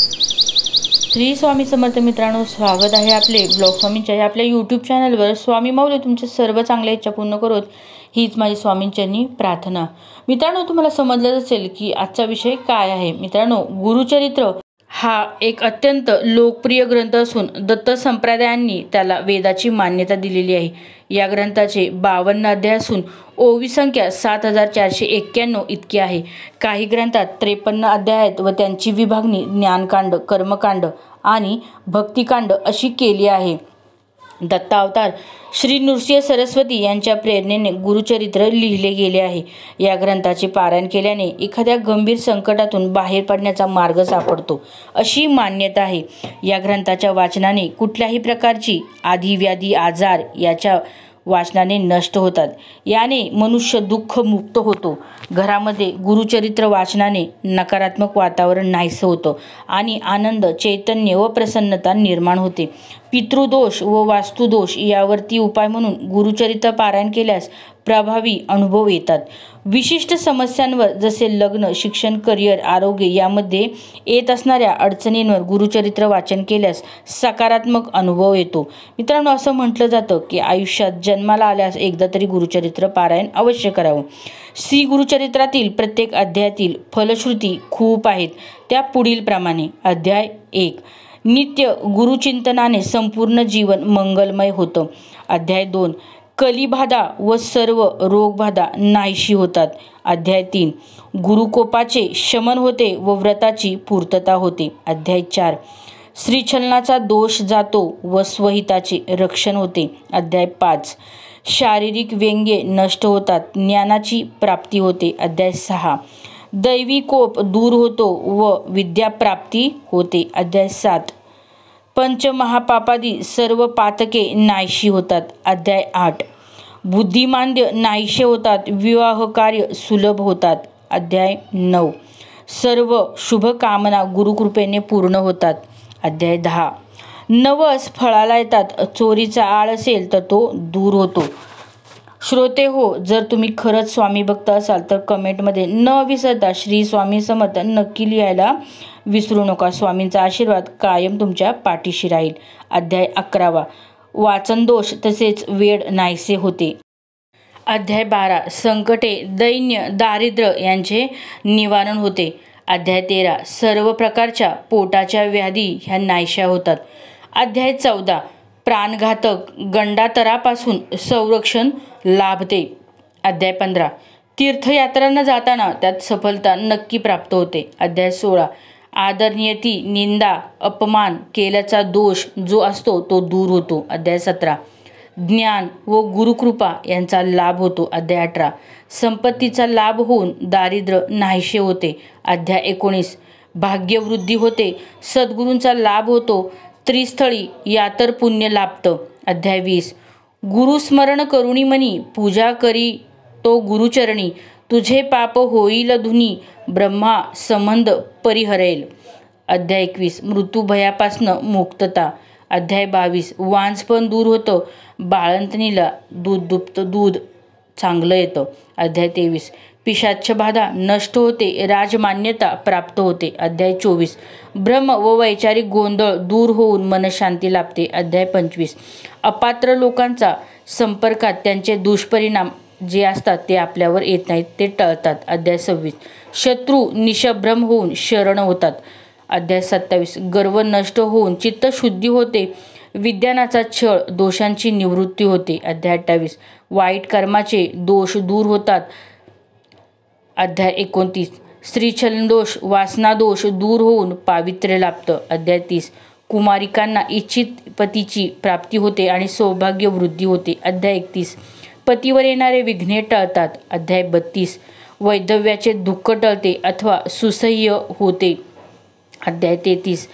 श्री स्वामी समर्थ मित्रांनो, स्वागत आहे आपले ब्लॉग स्वामींच्या आपल्या यूट्यूब चॅनलवर। स्वामी माऊली तुमचे सर्व चांगल्या इच्छा पूर्ण करोत हीच माझी स्वामींच्यांनी प्रार्थना। मित्रांनो, तुम्हाला समजलं असेल की आजचा विषय काय आहे। मित्रांनो, गुरुचरित्र हा एक अत्यंत लोकप्रिय ग्रंथ असून दत्त संप्रदायांनी त्याला वेदाची मान्यता दिलेली आहे। या ग्रंथाचे 52 अध्याय असून ओवी संख्या 7491 इतकी आहे। काही ग्रंथात 53 अध्याय आहेत व त्यांची विभागणी ज्ञानकांड, कर्मकांड आणि भक्तिकांड अशी केली आहे। दत्तावतार श्री नृसिंह सरस्वती यांच्या प्रेरणेने गुरुचरित्र लिहिले गेले आहे। या ग्रंथाचे पारायण केल्याने एखाद्या गंभीर संकटातून बाहेर पडण्याचा मार्ग सापडतो अशी मान्यता आहे। या ग्रंथाच्या वाचनाने कुठल्याही प्रकारची आधी-व्याधी, आजार याच्या वाचनाने नष्ट होतात। याने मनुष्य दुःख मुक्त होतो। घरामध्ये गुरुचरित्र वाचनाने नकारात्मक वातावरण नाहीसं होतं आणि आनंद, चैतन्य व प्रसन्नता निर्माण होते। पितृदोष व वास्तुदोष यावरती उपाय म्हणून गुरुचरित्र पारायण केल्यास प्रभावी अनुभव येतात। विशिष्ट समस्यांवर जसे लग्न, शिक्षण, करिअर, आरोग्य यामध्ये येत असणाऱ्या अडचणींवर गुरुचरित्र वाचन केल्यास सकारात्मक अनुभव येतो। मित्रांनो, असं म्हटलं जातं की आयुष्यात जन्माला आल्यास एकदा तरी गुरुचरित्र पारायण अवश्य करावं। श्री गुरुचरित्रातील प्रत्येक अध्यायातील फलश्रुती खूप आहेत। त्या पुढील प्रमाणे: अध्याय 1, नित्य गुरुचिंतनाने संपूर्ण जीवन मंगलमय होतं। अध्याय 2, कलिबाधा व सर्व रोगबाधा नाहीशी होतात। अध्याय 3, गुरुकोपाचे शमन होते व व्रताची पूर्तता होते। अध्याय 4, श्रीचलनाचा दोष जातो व स्वहिताचे रक्षण होते। अध्याय 5, शारीरिक व्यंग्ये नष्ट होतात, ज्ञानाची प्राप्ती होते। अध्याय 6, दैवी कोप दूर होतो व विद्याप्राप्ती होते। अध्याय 7, पंचमहापापादी सर्व पातके नाहीशी होतात। अध्याय 8, बुद्धिमांद्य नाहीशे होतात, विवाह कार्य सुलभ होतात। अध्याय 9, सर्व शुभ कामना गुरुकृपेने पूर्ण होतात। अध्याय 10, नवस फळाला येतात, चोरीचा आळ असेल तर तो दूर होतो। श्रोते हो, जर तुम्ही खरंच स्वामी भक्त असाल तर कमेंटमध्ये न विसरता श्री स्वामी समर्थ नक्की लिहायला विसरू नका। स्वामींचा आशीर्वाद कायम तुमच्या पाठीशी राहील। अध्याय 11, वाचन दोष तसेच वेड नाहीसे होते। अध्याय 12, संकटे, दैन्य, दारिद्र्य यांचे निवारण होते। अध्याय 13, सर्व प्रकारच्या पोटाच्या व्याधी ह्या नाहीशा होतात। अध्याय 14, प्राणघातक गंडातरापासून संरक्षण लाभते। अध्याय 15, तीर्थयात्रांना जाताना त्यात सफलता नक्की प्राप्त होते। अध्याय 16, आदरनियती, निंदा, अपमान केल्याचा दोष जो असतो तो दूर होतो। अध्याय 17, ज्ञान व गुरुकृपा यांचा लाभ होतो। अध्याय 18, संपत्तीचा लाभ होऊन दारिद्र्य नाहीशे होते। अध्याय 19, भाग्यवृद्धी होते, सद्गुरूंचा लाभ होतो, त्रिस्थळी यातर पुण्य लाभतं। अध्याय 20, गुरुस्मरण करुणी मनी, पूजा करी तो गुरुचरणी, तुझे पाप होईल धुनी, ब्रह्मा संबंध परिहरेल। अध्याय 21, मृत्यूभयापासनं मुक्तता। अध्याय 22, वांझपण दूर होतं, बाळंतणीला दूध चांगलं येतं। अध्याय 23, पिशाच्यबाधा नष्ट होते, राजमान्यता प्राप्त होते। अध्याय 24, भ्रम व वैचारिक गोंधळ दूर होऊन मनशांती लाभते। अध्याय 25, अपात्र लोकांचा संपर्कात त्यांचे दुष्परिणाम जे असतात ते आपल्यावर येत नाहीत, ते टळतात। अध्याय 26, शत्रू निशभ्रम होऊन शरण होतात। अध्याय 27, गर्व नष्ट होऊन चित्तशुद्धी होते, विद्यानाचा छळ, दोषांची निवृत्ती होते। अध्याय 28, वाईट कर्माचे दोष दूर होतात। अध्याय 29, स्त्रीछलनदोष, वासनादोष दूर होऊन पावित्र्य लाभतं। अध्याय 30, कुमारिकांना इच्छित पतीची प्राप्ती होते आणि सौभाग्य वृद्धी होते। अध्याय 31, पतीवर येणारे विघ्ने टळतात। अध्याय 32, वैधव्याचे दुःख टळते अथवा सुसह्य होते। अध्याय 33,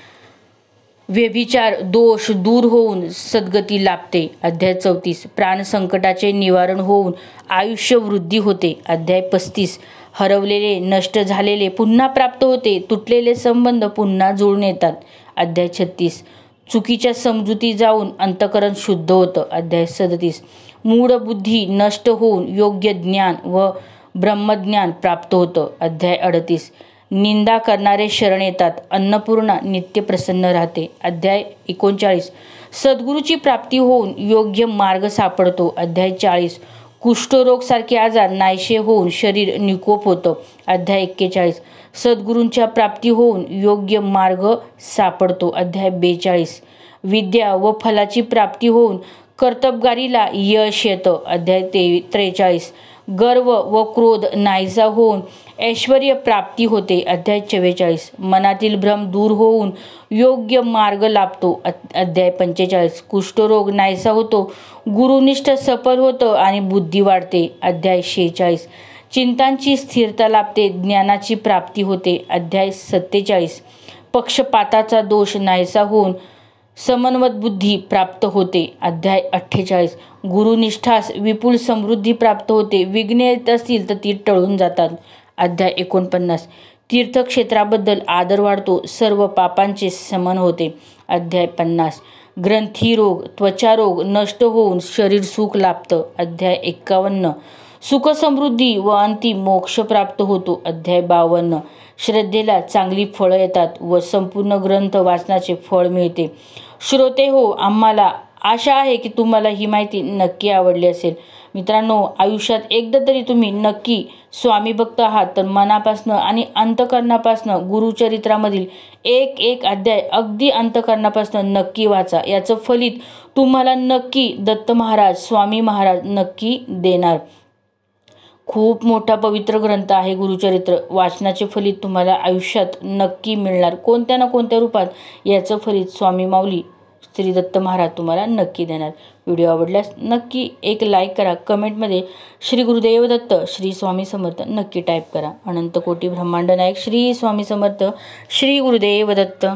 व्यभिचार दोष दूर होऊन सद्गती लाभते। अध्याय 34, प्राणसंकटाचे निवारण होऊन आयुष्य वृद्धी होते। अध्याय 35, हरवलेले, नष्ट झालेले पुन्हा प्राप्त होते, तुटलेले संबंध पुन्हा जुळून येतात। अध्याय 36, चुकीच्या समजुती जाऊन अंतःकरण शुद्ध होतं। अध्याय 37, मूढ बुद्धी नष्ट होऊन योग्य ज्ञान व ब्रह्मज्ञान प्राप्त होतं। अध्याय 38, निंदा करणारे शरण येतात, अन्नपूर्णा नित्य प्रसन्न राहते. अध्याय 39. सद्गुरूची प्राप्ती होऊन योग्य मार्ग सापडतो. अध्याय 40. कुष्ठरोग सारखे आजार नाहीसे होऊन शरीर निकोप होतं. अध्याय 41. सद्गुरूंच्या प्राप्ती होऊन योग्य मार्ग सापडतो. अध्याय 42. विद्या व फलाची प्राप्ती होऊन कर्तबगारीला यश येतं. अध्याय 43. गर्व व क्रोध नाहीसा होऊन ऐश्वर्य प्राप्ती होते. अध्याय 44. मनातील भ्रम दूर होऊन योग्य मार्ग लाभतो. अध्याय 45. कुष्ठरोग नाहीसा होतो, गुरुनिष्ठ सफल होतं आणि बुद्धी वाढते. अध्याय 46. चिंतांची स्थिरता लाभते, ज्ञानाची प्राप्ती होते. अध्याय 47. पक्षपाताचा दोष नाहीसा होऊन समन्वत बुद्धी प्राप्त होते. अध्याय 48. गुरुनिष्ठास विपुल समृद्धी प्राप्त होते, विघ्ने येत असतील तर ती टळून जातात. अध्याय 49. तीर्थक्षेत्राबद्दल आदर वाढतो, सर्व पापांचे शमन होते. अध्याय 50. ग्रंथीरोग त्वचारोग नष्ट होऊन शरीर सुख लाभतं. अध्याय 51. सुखसमृद्धी व अंतिम मोक्ष प्राप्त होतो. अध्याय 52. श्रद्धेला चांगली फळं येतात व संपूर्ण ग्रंथ वाचनाचे फळ मिळते. श्रोते हो, आम्हाला आशा आहे की तुम्हाला ही माहिती नक्की आवडली असेल. मित्रांनो, आयुष्यात एकदा तरी तुम्ही नक्की स्वामी भक्त आहात तर मनापासनं आणि अंतःकरणापासनं गुरुचरित्रामधील एक एक अध्याय अगदी अंतःकरणापासनं नक्की वाचा. याचं फलित तुम्हाला नक्की दत्त महाराज, स्वामी महाराज नक्की देणार. खूप मोठा पवित्र ग्रंथ आहे गुरुचरित्र. वाचनाचे फलित तुम्हाला आयुष्यात नक्की मिळणार. कोणत्या ना कोणत्या रूपात याचं फलित स्वामी माऊली श्री दत्त महाराज तुम्हाला नक्की देणार. व्हिडिओ आवडल्यास नक्की एक लाईक करा. कमेंटमध्ये श्री गुरुदेव दत्त, श्री स्वामी समर्थ नक्की टाईप करा. अनंत कोटी ब्रह्मांड नायक श्री स्वामी समर्थ, श्री गुरुदेव दत्त.